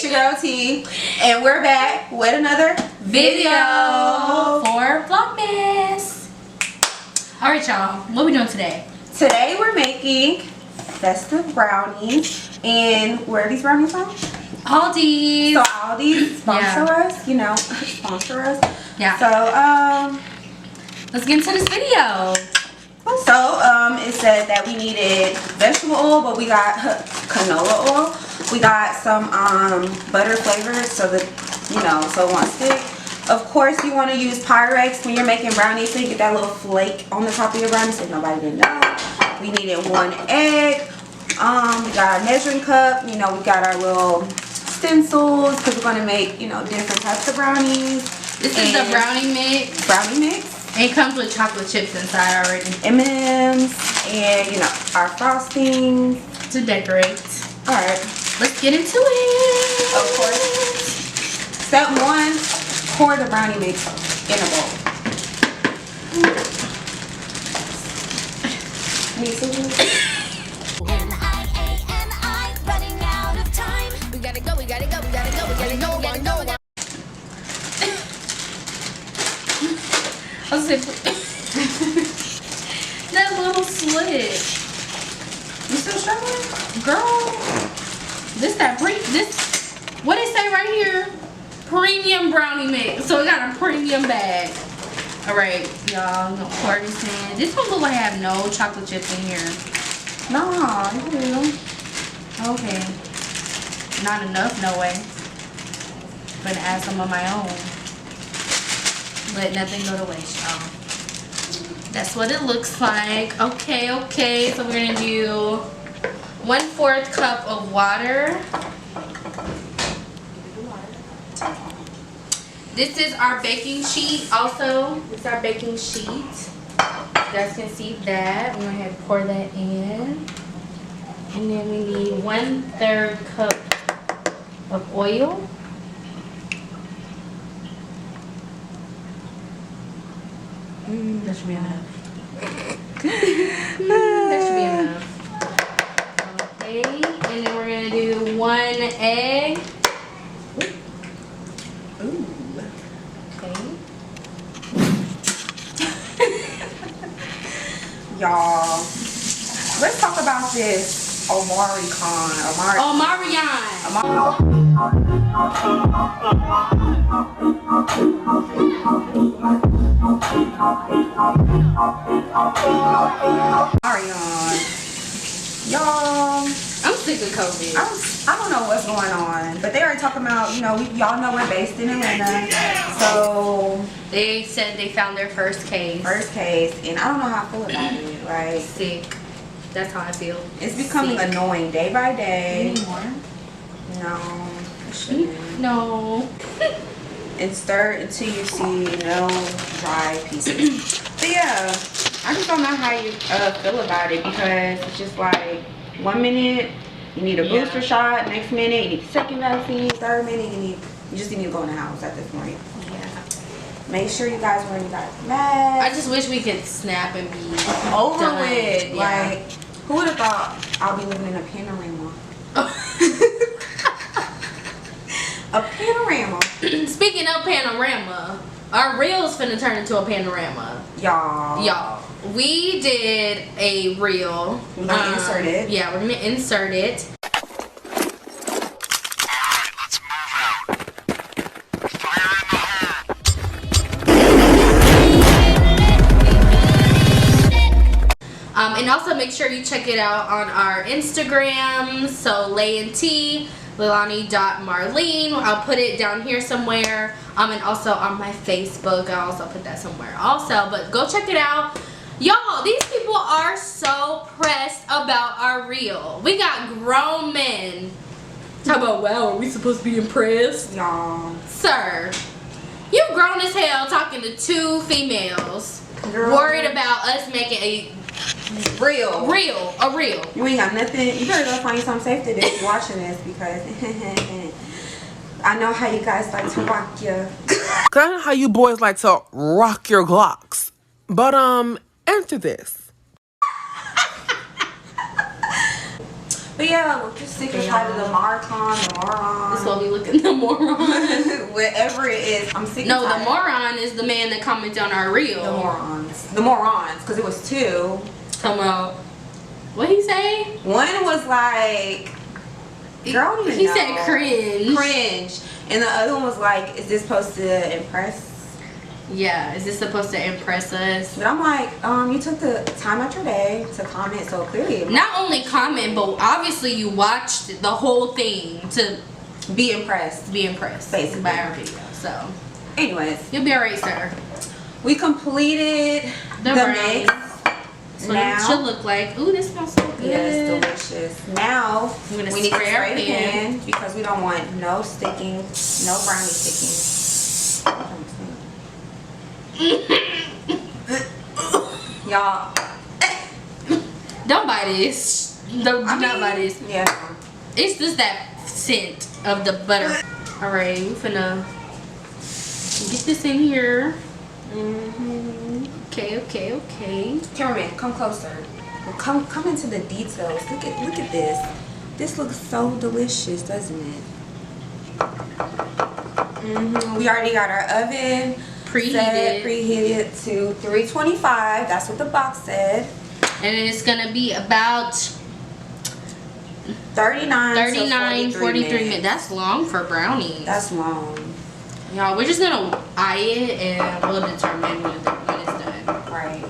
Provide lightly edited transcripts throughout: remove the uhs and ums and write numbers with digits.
It's your girl T, and we're back with another video for Vlogmas. Alright y'all, what are we doing today? Today we're making festive brownies. And where are these brownies from? Aldi's. So Aldi's sponsor us, you know, sponsor us. Yeah. So let's get into this video. So it said that we needed vegetable oil, but we got canola oil. We got some butter flavors so that, you know, so it won't stick. Of course, you want to use Pyrex when you're making brownies so you get that little flake on the top of your brownies so nobody didn't know. We needed 1 egg. We got our measuring cup. You know, we got our little stencils because we're going to make, you know, different types of brownies. This is the brownie mix. Brownie mix. It comes with chocolate chips inside already. M&M's and, you know, our frostings. To decorate. Alright. Let's get into it. Of course. Step 1, pour the brownie mix in a bowl. Need scissors? Running out of time. We gotta go, we gotta go, we gotta go, we gotta go, we gotta go. I was saying, that little slit. You still struggling? Girl, this what it say right here? Premium brownie mix. So we got a premium bag. Alright, y'all, no pour this in. This one look like I have no chocolate chips in here. No, you do. Okay. Not enough, no way. Gonna add some of my own. Let nothing go to waste, y'all. That's what it looks like. Okay. So we're gonna do 1/4 cup of water. This is our baking sheet also. This is our baking sheet. You guys can see that. We're gonna pour that in. And then we need 1/3 cup of oil. That should be enough. That should be enough. Okay, and then we're gonna do 1 egg. Ooh. Okay. Y'all, let's talk about this Omarion. Y'all, I'm sick of COVID. I don't know what's going on, but they already talking about, you know, y'all know we're based in Atlanta, so They said they found their first case. And I don't know how I feel about it. Like, Sick. That's how I feel. it's becoming Sick. annoying day by day. Anymore? No, it shouldn't. No. And stir until you see no dry pieces. But yeah, I just don't know how you feel about it because it's just like 1 minute you need a booster shot, next minute you need the second vaccine, third minute you just need to go in the house at this point. Yeah. Make sure you guys wear your guys' masks. I just wish we could snap and be Over done. with. Yeah. Like, who would have thought I'll be living in a panorama? A panorama. Speaking of panorama, our reel's finna turn into a panorama. Y'all. We did a reel. We're gonna insert it. Yeah, we're gonna insert it. Alright, let's move out. Fire in the hole. And also make sure you check it out on our Instagram. So Lay and T, Leilani.Marlene. I'll put it down here somewhere. And also on my Facebook. I'll also put that somewhere also. But go check it out. Y'all, these people are so pressed about our reel. We got grown men. Talk about, wow, are we supposed to be impressed? Y'all. Sir, you grown as hell talking to 2 females. Girl. Worried about us making a Real. You ain't got nothing. You better go find you something safe to do watching this because I know how you guys like to rock your. Cause I know how you boys like to rock your Glocks. But enter this. But yeah, look, this sticker titled the Marcon, the Moron. That's what we looking, the moron. Whatever it is, I'm sick. No, the moron is the man that commented on our reel. The morons, because it was two. Come on. What he say? One was like, girl, I don't even he know. said cringe. And the other one was like, is this supposed to impress? Yeah, is this supposed to impress us? But I'm like, you took the time out your day to comment, so clearly. Not only comment, but obviously you watched the whole thing to be impressed. Basically by our video. So, anyways, you'll be alright, sir. we completed the mix. That's what it should look like. Ooh, this smells so good. Yes, delicious. Now we need to spray spray the pan because we don't want no sticking, no brownie sticking. Y'all, don't buy this. Do not buy this. Yeah. It's just that scent of the butter. Alright, we finna get this in here. Okay. Cameraman, come closer. Come into the details. Look at this. This looks so delicious, doesn't it? We already got our oven preheated to 325. That's what the box said. And it's gonna be about 39 43 minutes. That's long for brownies. That's long. Y'all, we're just gonna eye it and we'll determine when it's done. Right.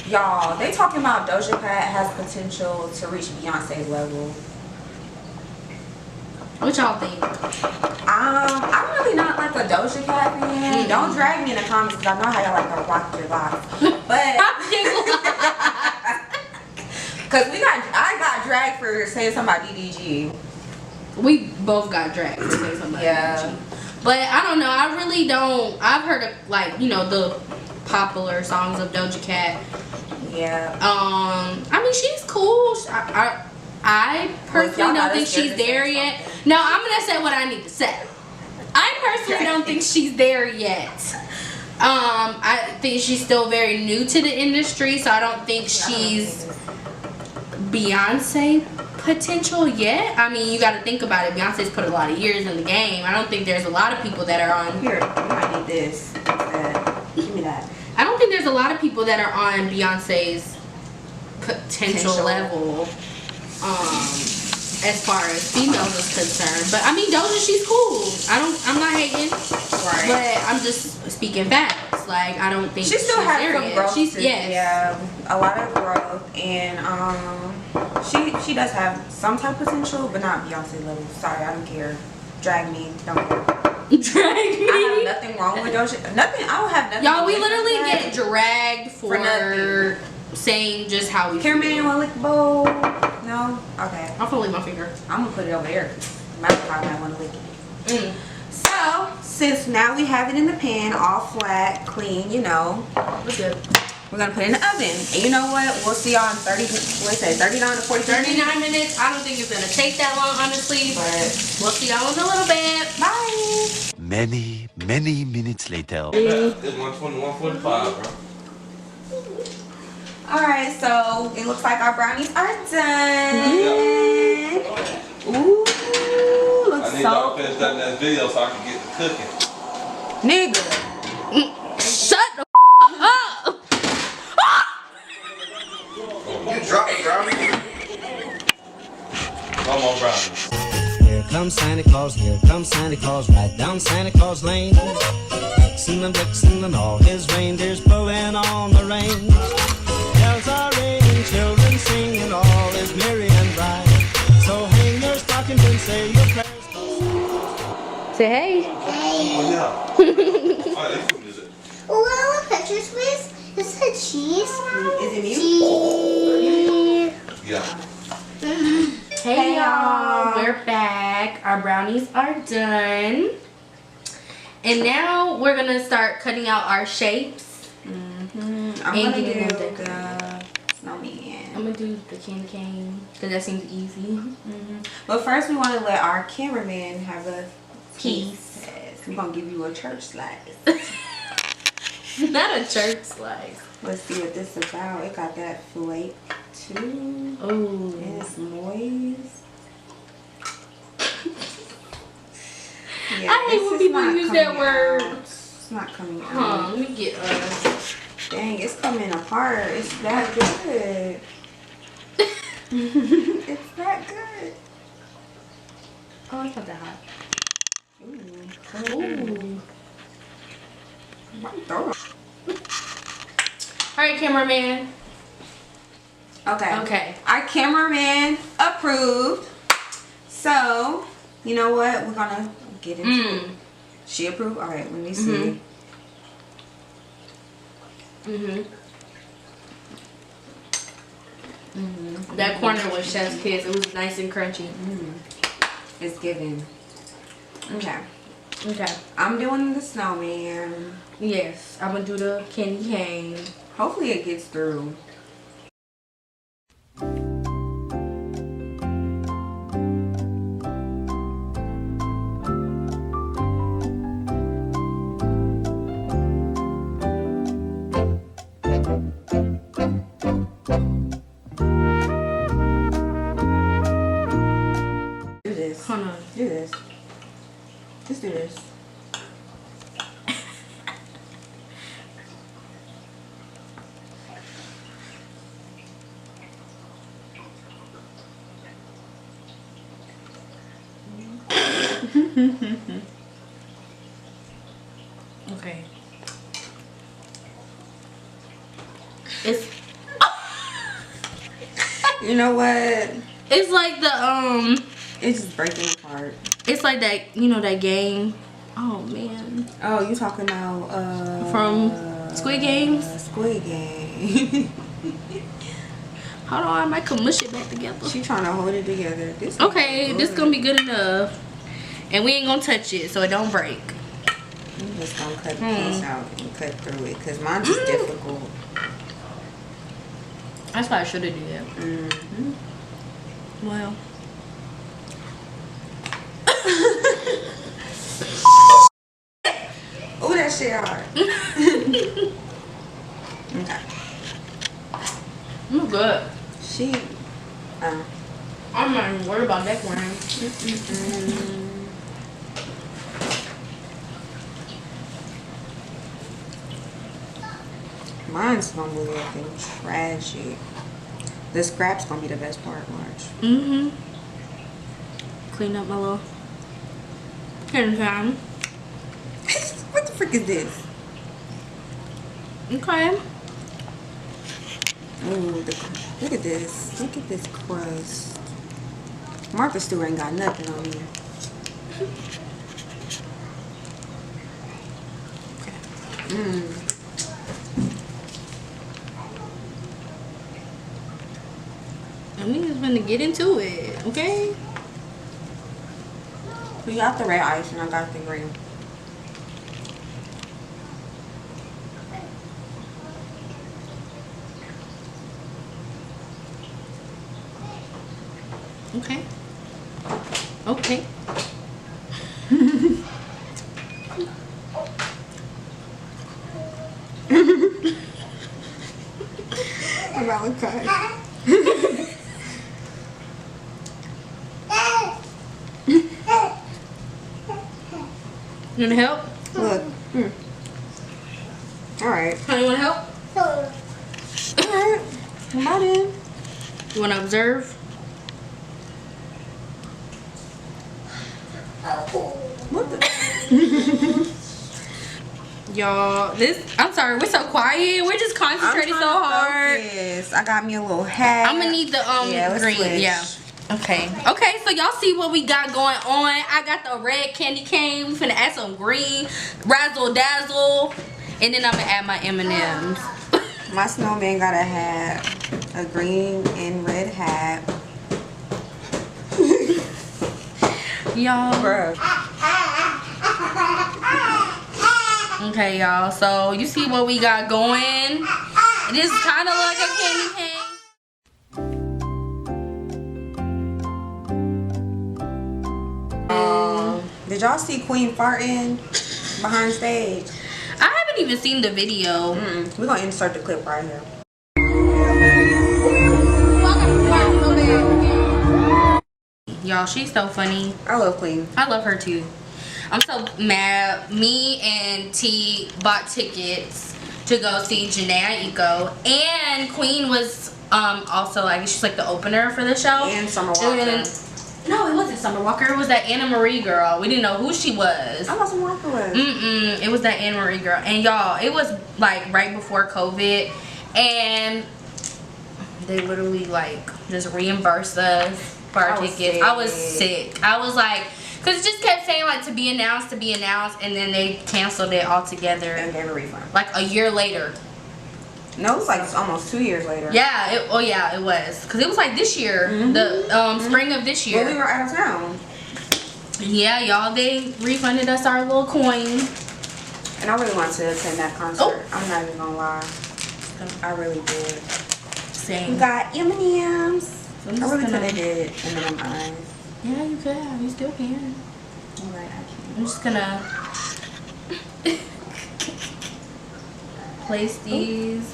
Y'all, they talking about Doja Cat has potential to reach Beyonce's level. What y'all think? I'm really not like a Doja Cat fan. Don't drag me in the comments because I know how y'all like to rock your locks. But because I got dragged for saying something about DDG. We both got dragged for saying something about DDG. But I don't know. I really don't. I've heard of, like, you know, the popular songs of Doja Cat. Yeah. I mean, she's cool. I personally don't think she's there yet. No, I'm gonna say what I need to say. I personally don't think she's there yet. I think she's still very new to the industry, so I don't think she's Beyonce potential yet. I mean, you got to think about it. Beyonce's put a lot of years in the game. I don't think there's a lot of people that are on. Here, you might need this. Give me that. I don't think there's a lot of people that are on Beyonce's potential level. As far as females is concerned, but I mean Doja, she's cool. I'm not hating, right? But I'm just speaking facts. Like, I don't think she still has some growth. Yeah, a lot of growth, and she does have some type of potential, but not Beyonce level. Sorry, I don't care. Drag me, don't care. Drag me. I have nothing wrong with Doja. Nothing. I don't have nothing. Y'all, we literally get dragged for nothing. Saying just how we feel. Cameraman, wanna lick the bowl? No? Okay. I'm gonna lick my finger. I'm gonna put it over there. My probably might wanna lick it. So, since now we have it in the pan, all flat, clean, you know. What's good? We're gonna put it in the oven. And you know what? We'll see y'all in 39 to 40 39 minutes. I don't think it's gonna take that long, honestly. But we'll see y'all in a little bit. Bye. Many minutes later. It's 1:45, bro. Alright, so it looks like our brownies are done. Ooh, looks I need y'all to finish that next video so I can get to cooking. Nigga. Shut the up. You dropped brownie. No more brownies. Here comes Santa Claus, right down Santa Claus Lane. Vixen and Blitzen and all his reindeers pulling on the reins. Bells are ringing, children singing, all is merry and bright. So hang your stockings and say your prayers. Say hey. Oh, yeah. Alright, let's music. Oh, pictures, please. Is it cheese? Is it you? Cheese. Yeah. Hey y'all, we're back. Our brownies are done. And now we're gonna start cutting out our shapes. I'm gonna do the snowman. I'm gonna do the candy cane because that seems easy. But first we want to let our cameraman have a Piece. We're gonna give you a church slice. Not a church slice. Let's see what this is about. It got that flake too. Oh. And it's moist. hate when people use that word. It's not coming out. Huh, let me get Dang, it's coming apart. It's that good. It's that good. oh, it's not that hot. Ooh. Ooh. My throat. Alright, cameraman. Okay. Okay. Our cameraman approved. So, you know what? We're gonna get into it. She approved? Alright, let me see. That corner was chef's kiss. It was nice and crunchy. It's giving. Okay. Okay. I'm doing the snowman. Yes, I'm gonna do the candy cane. Hopefully it gets through. Do this. Hold on. Do this. Just do this. Okay. It's You know what? it's like the It's just breaking apart. it's like that, you know, that game. Oh man. Oh, you talking about From Squid Games? Squid Game. Hold on, I might mush it back together. She trying to hold it together. This Okay, this gonna be good enough. And we ain't gonna touch it so it don't break. I'm just gonna cut the piece out and cut through it because mine's just difficult. That's why I should have did that. Well. Oh, that shit hard. Okay. I'm good. She. I'm not even worried about that one. Mine's gonna be looking trashy. The scrap's gonna be the best part. Watch. Clean up my little hair time. What the frick is this? Okay. Ooh, look at this. Look at this crust. Martha Stewart ain't got nothing on me. And we just gonna get into it, okay? We got the red ice and I got the green. Okay. Okay. I'm about to cry. You wanna help? Look. Alright. Honey, you wanna help? Alright. Come on in. You wanna observe? What the? Y'all, I'm sorry, we're so quiet. We're just concentrating so hard. Yes, I got me a little hat. I'm gonna need the let's green. switch. Yeah. Okay. Okay, so y'all see what we got going on. I got the red candy cane. We finna add some green, razzle dazzle, and then I'm gonna add my M&Ms. My snowman got a hat, a green and red hat. Y'all. Bruh. Okay, y'all. So you see what we got going. It is kind of like a candy cane. Did y'all see Queen farting behind stage? I haven't even seen the video. We're gonna insert the clip right here. Y'all, she's so funny. I love Queen. I love her too. I'm so mad. Me and T bought tickets to go see Janae Aiko, and Queen was also like, she's like the opener for the show. And Summer Walker. No, it wasn't Summer Walker. It was that Anna Marie girl. We didn't know who she was. I thought Summer Walker was. It was that Anna Marie girl. And y'all, it was like right before COVID, and they literally like just reimbursed us for our tickets. I was sick. I was like, because it just kept saying like to be announced, and then they canceled it altogether. And gave a refund. Like a year later. No, it was like almost 2 years later. Yeah, it was. Because it was like this year, the spring of this year. Well, we were out of town. Yeah, y'all, they refunded us our little coin. And I really wanted to attend that concert. Oh. I'm not even gonna lie. I really did. Same. We got M&M's. So I really could have did M&M eyes. Yeah, you could have. You still can. Alright, I can't. I'm just gonna place these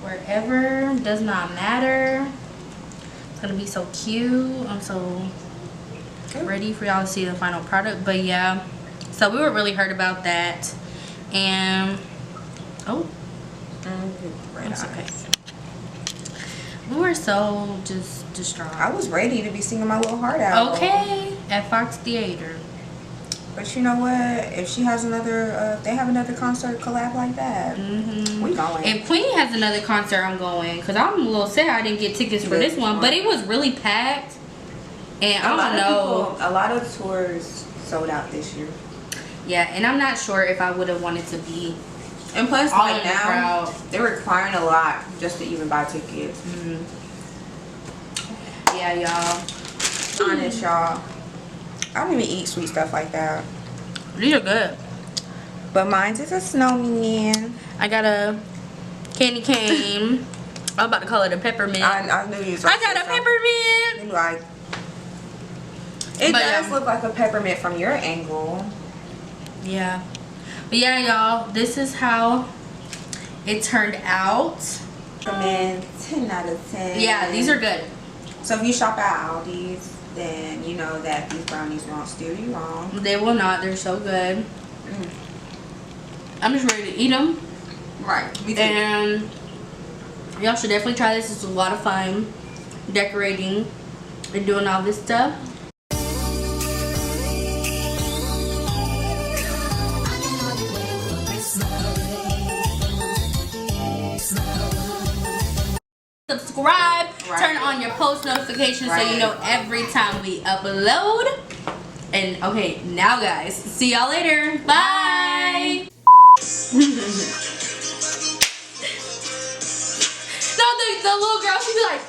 wherever. Does not matter. It's gonna be so cute. I'm so ready for y'all to see the final product. But yeah, so we were really hurt about that. And that's okay. We were so just distraught. I was ready to be singing my little heart out. Okay, at Fox Theater. But you know what? If she has another, if they have another concert collab like that, we going. If Queen has another concert, I'm going. Because I'm a little sad I didn't get tickets for this one. But it was really packed. And I don't know. A lot of tours sold out this year. Yeah, and I'm not sure if I would have wanted to be. And plus, All like in the now, crowd. they're requiring a lot just to even buy tickets. Yeah, y'all. Honest, y'all. I don't even eat sweet stuff like that. These are good. But mine's is a snowman. I got a candy cane. I'm about to call it a peppermint. I knew you was I got a peppermint. Like, it But, does look like a peppermint from your angle. Yeah. But yeah, y'all, this is how it turned out. Peppermint, 10 out of 10. Yeah, these are good. So if you shop at Aldi's, then you know that these brownies won't steer you wrong. They will not. They're so good. I'm just ready to eat them. Right. Me too. And y'all should definitely try this. It's a lot of fun decorating and doing all this stuff. Subscribe, turn on your post notifications so you know every time we upload. And okay, now guys, see y'all later. Bye. No, the little girl, she be like